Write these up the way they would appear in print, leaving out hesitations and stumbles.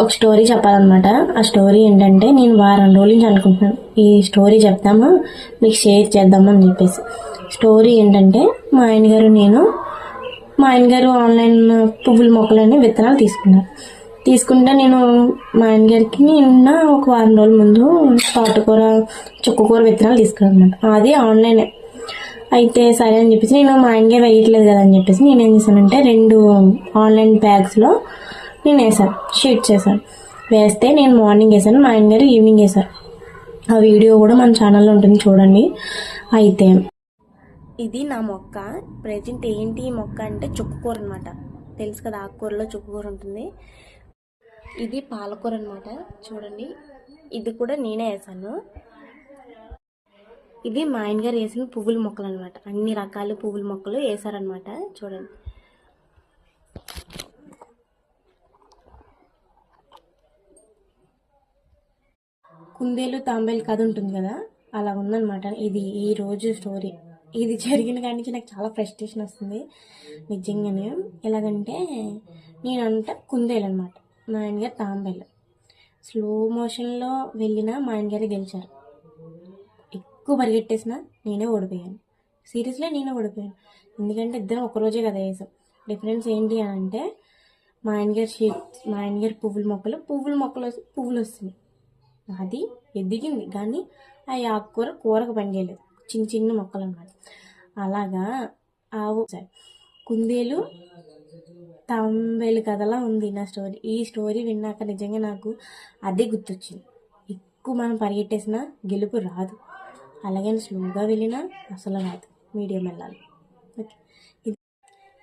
ఒక స్టోరీ చెప్పాలన్నమాట. ఆ స్టోరీ ఏంటంటే, నేను వారం రోజుల నుంచి అనుకుంటున్నాను ఈ స్టోరీ చెప్దామా మీకు షేర్ చేద్దామని చెప్పేసి. స్టోరీ ఏంటంటే, మా ఆయన గారు ఆన్లైన్ పువ్వుల మొక్కలని విత్తనాలు తీసుకుంటే నేను మా ఆయన గారికి నిన్న ఒక వారం రోజుల ముందు తోటకూర చుక్కకూర విత్తనాలు తీసుకున్నాను. అది ఆన్లైనే. అయితే సరే అని చెప్పేసి నేను మా ఆయన గారు వేయట్లేదు కదా అని చెప్పేసి నేను ఏం చేశానంటే 2 ఆన్లైన్ బ్యాగ్స్లో నేను వేసాను, షీట్స్ వేసాను. వేస్తే నేను మార్నింగ్ వేసాను, మా ఆయన గారు ఈవినింగ్ వేసారు. ఆ వీడియో కూడా మన ఛానల్లో ఉంటుంది, చూడండి. అయితే ఇది నా మొక్క. ప్రజెంట్ ఏంటి ఈ మొక్క అంటే చుక్కకూర అనమాట. తెలుసు కదా, ఆకుకూరలో చుక్కకూర ఉంటుంది. ఇది పాలకూర అనమాట, చూడండి. ఇది కూడా నేనే వేసాను. ఇది మా ఆయన గారు వేసిన పువ్వుల మొక్కలు అనమాట. అన్ని రకాల పువ్వుల మొక్కలు వేసారనమాట, చూడండి. కుందేలు తాంబేలు కథ ఉంటుంది కదా, అలా ఉందన్నమాట. ఇది ఈ రోజు స్టోరీ. ఇది జరిగిన కాడి నుంచి నాకు చాలా ఫ్రస్ట్రేషన్ వస్తుంది నిజంగానే. ఎలాగంటే నేనంట కుందేలు అనమాట, మా ఆయన గారు తాంబేలు. స్లో మోషన్లో వెళ్ళిన మా ఆయన గారే గెలిచారు. ఎక్కువ పరిగెట్టేసిన నేనే ఓడిపోయాను. సీరియస్లీ నేనే ఓడిపోయాను. ఎందుకంటే ఇద్దరం ఒకరోజే కదా వేసాం. డిఫరెన్స్ ఏంటి అని అంటే, మా ఆయన గారి పువ్వుల మొక్కలు పువ్వులు వస్తున్నాయి. అది ఎదిగింది కానీ ఆ ఆకుకూర కూరకు పనిచేయలేదు. చిన్న చిన్న మొక్కలు అన్నమాట. అలాగా సార్ కుందేలు తాంబేలు కథలా ఉంది నా స్టోరీ. ఈ స్టోరీ విన్నాక నిజంగా నాకు అదే గుర్తొచ్చింది. ఎక్కువ మనం పరిగెట్టేసినా గెలుపు రాదు, అలాగే స్లోగా వెళ్ళినా అసలు రాదు, మీడియం వెళ్ళాలి. ఓకే, ఇది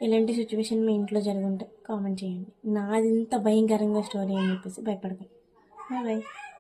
ఇలాంటి సిచ్యువేషన్ మీ ఇంట్లో జరుగుంటే కామెంట్ చేయండి. నాది ఇంత భయంకరంగా స్టోరీ అని చెప్పేసి భయపడకండి. బాయ్.